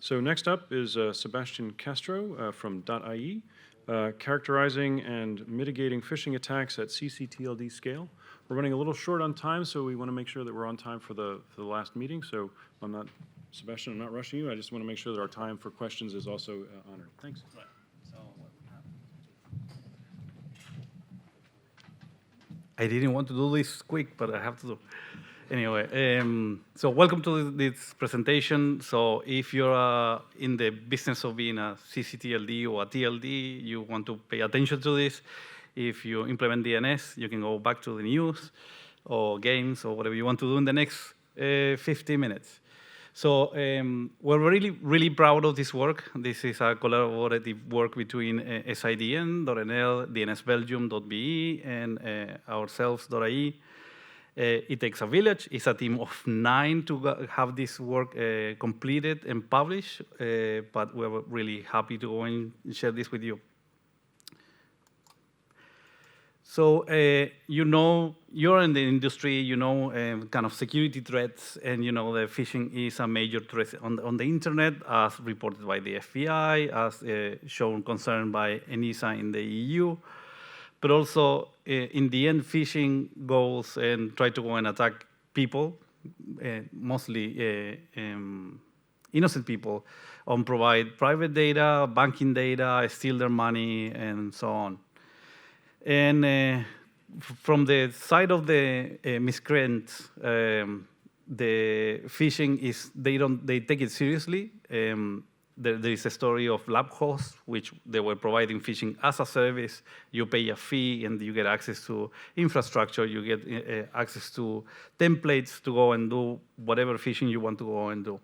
So next up is Sebastian Castro from .ie, characterizing and mitigating phishing attacks at ccTLD scale. We're running a little short on time, so we want to make sure that we're on time for the last meeting. So Sebastian, I'm not rushing you. I just want to make sure that our time for questions is also honored. Thanks. Right. So what we have. I didn't want to do this quick, but I have to do. Anyway, so welcome to this presentation. So if you're in the business of being a ccTLD or a TLD, you want to pay attention to this. If you implement DNS, you can go back to the news or games or whatever you want to do in the next 50 minutes. So we're really proud of this work. This is a collaborative work between SIDN, .nl, DNS-Belgium.be, and ourselves.ie. It takes a village. It's a team of 9 to have this work completed and published, but we're really happy to go and share this with you. So you're in the industry, kind of security threats, and that phishing is a major threat on the internet, as reported by the FBI, as shown concern by ENISA in the EU. But also, in the end, phishing goes and try to go and attack people, mostly innocent people, and provide private data, banking data, steal their money, and so on. And from the side of the miscreants, the phishing is they take it seriously. There is a story of LabHost, which they were providing phishing as a service. You pay a fee, and you get access to infrastructure. You get access to templates to go and do whatever phishing you want to go and do.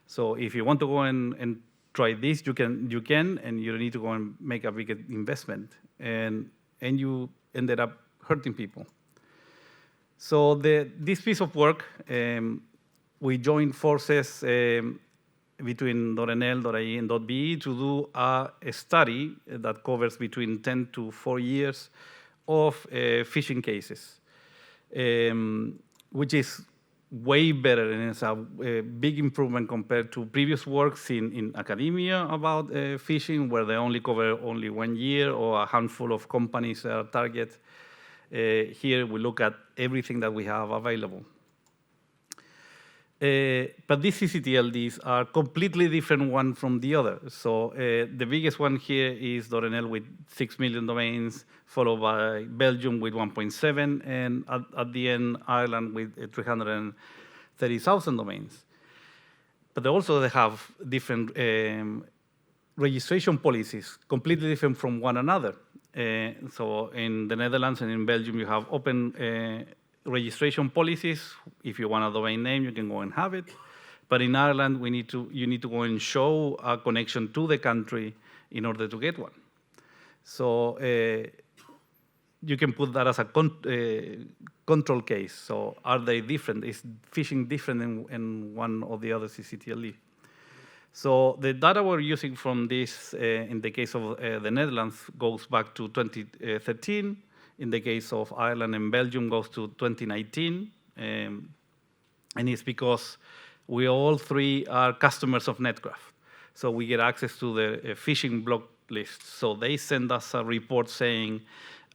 So if you want to go and try this, you can, and you don't need to go and make a big investment. And you ended up hurting people. So this piece of work, we joined forces between .nl, .ie, and .be to do a study that covers between 10 to 4 years of phishing cases, which is way better, and it's a big improvement compared to previous works in academia about phishing, where they only cover 1 year or a handful of companies are target. Here we look at everything that we have available. But these ccTLDs are completely different one from the other. So the biggest one here is .nl with 6 million domains, followed by Belgium with 1.7, and at the end, Ireland with 330,000 domains. But they have different registration policies, completely different from one another. So in the Netherlands and in Belgium, you have open registration policies. If you want a domain name, you can go and have it. But in Ireland, you need to go and show a connection to the country in order to get one. So you can put that as a control case. So are they different? Is phishing different in one or the other ccTLD? So the data we're using from this, in the case of the Netherlands, goes back to 2013. In the case of Ireland and Belgium, goes to 2019. And it's because we all three are customers of Netcraft. So we get access to the phishing block list. So they send us a report saying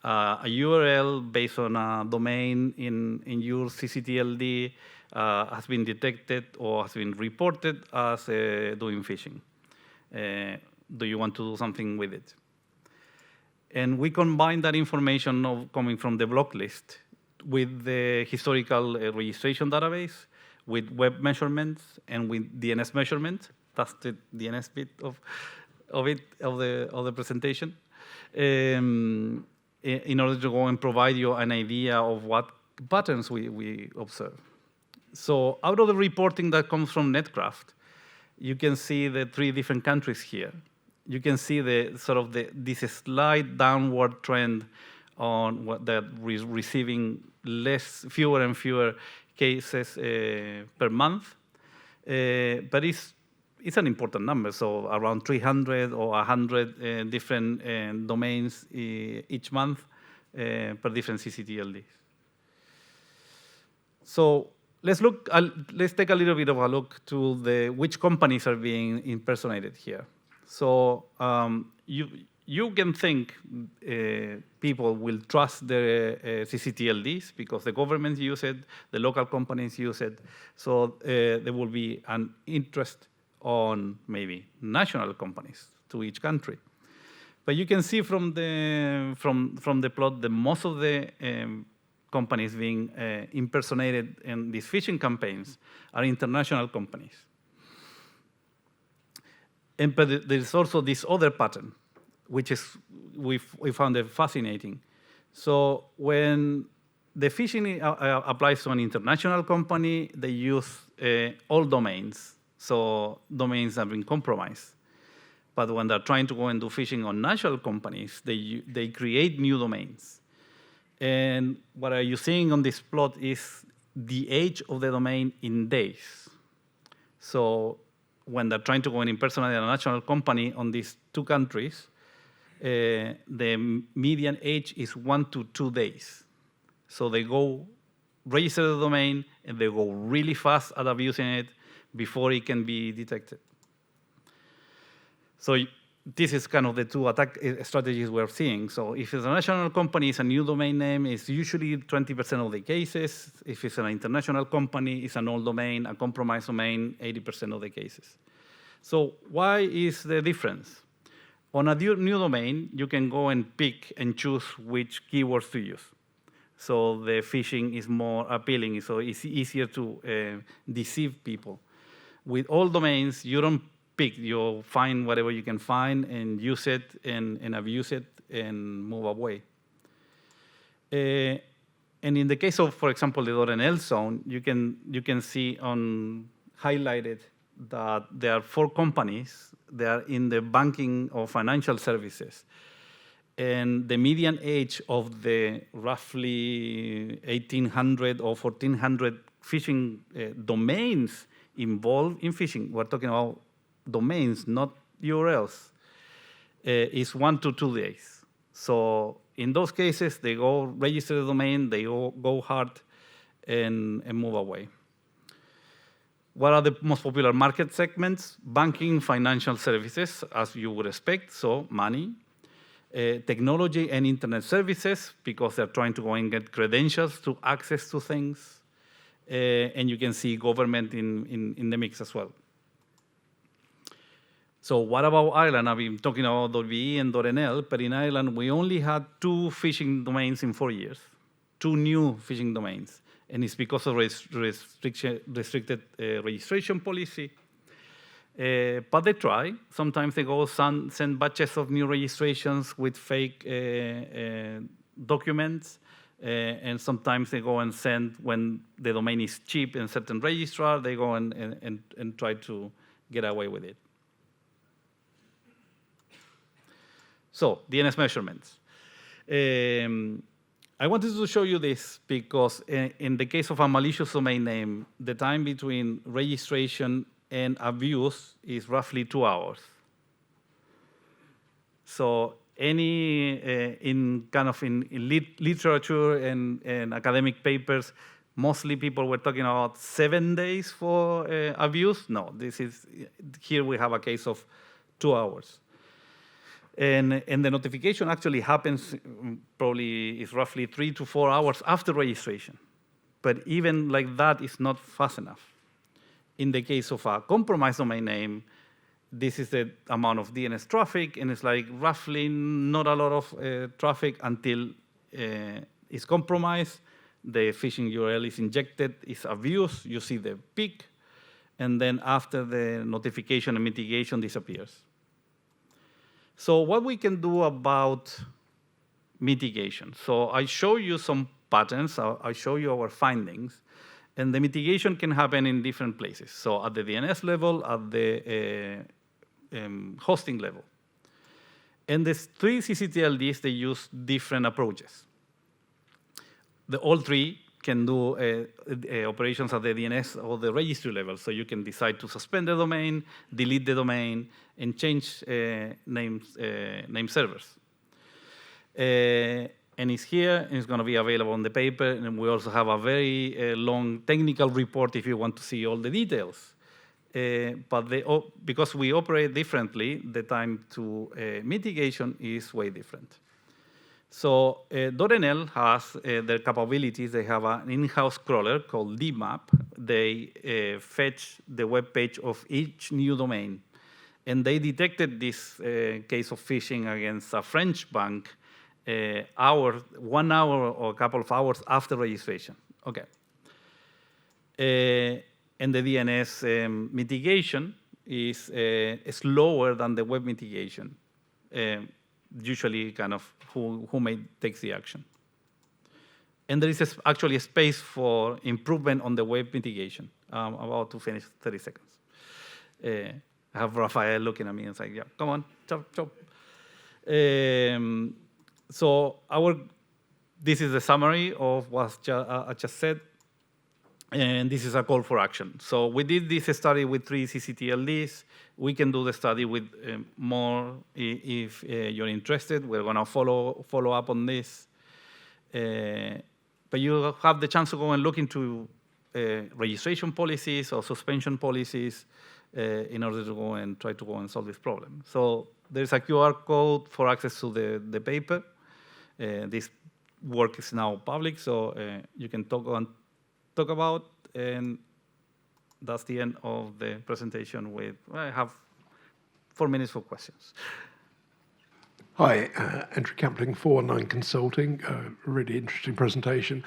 a URL based on a domain in your ccTLD has been detected or has been reported as doing phishing. Do you want to do something with it? And we combine that information coming from the block list with the historical registration database, with web measurements, and with DNS measurement. That's the DNS bit of the presentation. In order to go and provide you an idea of what patterns we observe. So out of the reporting that comes from Netcraft, you can see the 3 different countries here. You can see this slight downward trend on that receiving fewer and fewer cases per month. But it's an important number, so around 300 or 100 different domains each month per different ccTLDs. So let's take a little bit of a look to which companies are being impersonated here. So you can think people will trust the ccTLDs because the governments use it, the local companies use it. So there will be an interest on maybe national companies to each country. But you can see from the plot that most of the companies being impersonated in these phishing campaigns are international companies. But there's also this other pattern, which is we found it fascinating. So when the phishing applies to an international company, they use all domains, so domains have been compromised. But when they're trying to go and do phishing on national companies, they create new domains. And what are you seeing on this plot is the age of the domain in days. So when they're trying to go and impersonate a national company on these two countries, the median age is 1 to 2 days. So they go register the domain, and they go really fast at abusing it before it can be detected. So this is kind of the two attack strategies we're seeing. So if it's a national company, it's a new domain name. It's usually 20% of the cases. If it's an international company, it's an old domain, a compromised domain, 80% of the cases. So why is the difference? On a new domain, you can go and pick and choose which keywords to use. So the phishing is more appealing, so it's easier to deceive people. With old domains, you don't pick, you find whatever you can find and use it and abuse it and move away. And in the case of, for example, the .NL zone, you can see on highlighted that there are 4 companies that are in the banking or financial services. And the median age of the roughly 1,800 or 1,400 phishing domains involved in phishing, we're talking about domains, not URLs, is 1 to 2 days. So in those cases, they go register the domain, they go hard and move away. What are the most popular market segments? Banking, financial services, as you would expect, so money. Technology and internet services, because they're trying to go and get credentials to access to things. And you can see government in the mix as well. So what about Ireland? I've been talking about .be and .nl, but in Ireland, we only had 2 phishing domains in 4 years, 2 new phishing domains. And it's because of restricted registration policy. But they try. Sometimes they go send batches of new registrations with fake documents. And sometimes they go and send, when the domain is cheap in certain registrar, they go and try to get away with it. So, DNS measurements. I wanted to show you this because in the case of a malicious domain name, the time between registration and abuse is roughly 2 hours. So in literature and academic papers, mostly people were talking about 7 days for abuse. No, here we have a case of 2 hours. And the notification actually happens probably is roughly 3 to 4 hours after registration. But even like that is not fast enough. In the case of a compromised domain name, this is the amount of DNS traffic, and it's like roughly not a lot of traffic until it's compromised, the phishing URL is injected, it's abused, you see the peak, and then after the notification and mitigation disappears. So what we can do about mitigation? So I show you some patterns, I show you our findings, and the mitigation can happen in different places. So at the DNS level, at the hosting level. And the 3 ccTLDs, they use different approaches. All 3 can do operations at the DNS or the registry level. So you can decide to suspend the domain, delete the domain, and change name servers. and it's here, and it's going to be available on the paper, and we also have a very long technical report if you want to see all the details. But because we operate differently, the time to mitigation is way different. So .NL has their capabilities. They have an in-house crawler called DMAP. They fetch the web page of each new domain. And they detected this case of phishing against a French bank 1 hour or a couple of hours after registration. Okay. And the DNS mitigation is lower than the web mitigation. Usually kind of who takes the action. And there is actually a space for improvement on the web mitigation. I'm about to finish, 30 seconds. I have Rafael looking at me and saying, yeah, come on, chop, chop. So this is the summary of what I just said. And this is a call for action. So we did this study with 3 ccTLDs. We can do the study with more if you're interested. We're going to follow up on this. But you have the chance to go and look into registration policies or suspension policies in order to go and try to go and solve this problem. So there's a QR code for access to the paper. This work is now public, so you can talk about, and that's the end of the presentation. I have 4 minutes for questions. Hi, Andrew Campling, 419 Consulting. Really interesting presentation.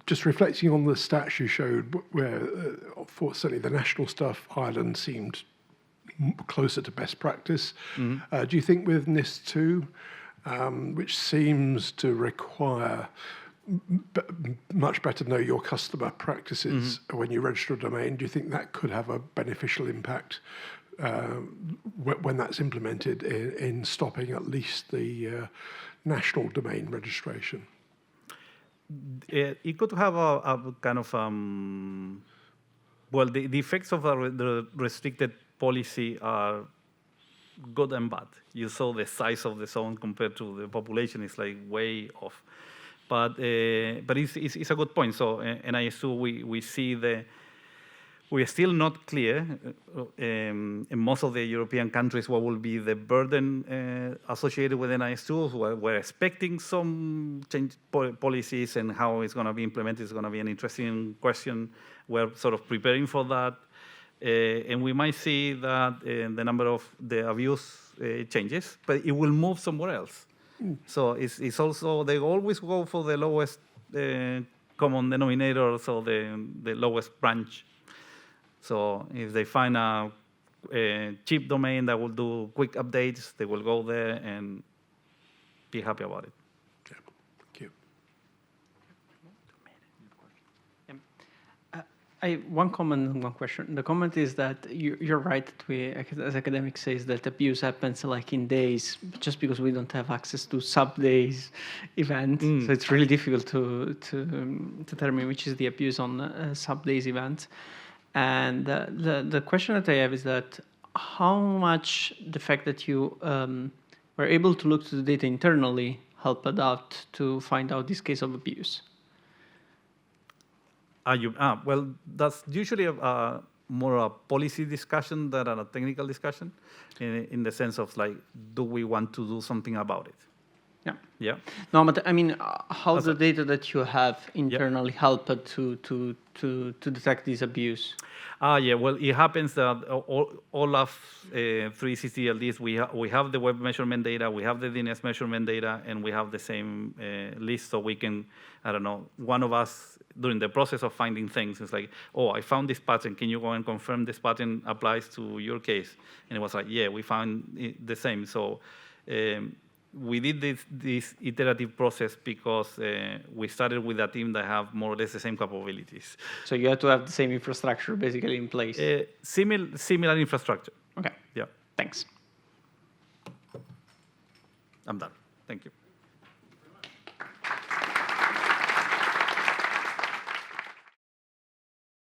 Just reflecting on the stats you showed, where for certainly the national stuff, Ireland seemed closer to best practice. Mm-hmm. Do you think with NIS2, which seems to require much better know your customer practices when you register a domain, do you think that could have a beneficial impact when that's implemented in stopping at least the national domain registration? It could have a kind of, well, the effects of the restricted policy are good and bad. You saw the size of the zone compared to the population is like way off. But it's a good point. So NIS2, we see we are still not clear in most of the European countries what will be the burden associated with NIS2. We're expecting some change policies, and how it's going to be implemented is going to be an interesting question. We're sort of preparing for that. And we might see that the number of the abuse changes, but it will move somewhere else. So it's also, they always go for the lowest common denominator, so the lowest branch. So if they find a cheap domain that will do quick updates, they will go there and be happy about it. Yeah. Thank you. One comment and one question. The comment is that you're right that we, as academics, says that abuse happens like in days, just because we don't have access to sub-days event. So it's really difficult to determine which is the abuse on sub-days event. And the question that I have is that how much the fact that you were able to look to the data internally helped out to find out this case of abuse? Well, that's usually more a policy discussion than a technical discussion, in the sense of like, do we want to do something about it? Yeah. Yeah. No, but I mean, how the data that you have internally help to detect this abuse? Yeah. Well, it happens that all of 3 ccTLDs, we have the web measurement data, we have the DNS measurement data, and we have the same list, so we can, I don't know, one of us during the process of finding things, it's like, oh, I found this pattern. Can you go and confirm this pattern applies to your case? And it was like, yeah, we found the same. So we did this iterative process because we started with a team that have more or less the same capabilities. So you have to have the same infrastructure basically in place? Similar infrastructure. Okay. Yeah. Thanks. I'm done.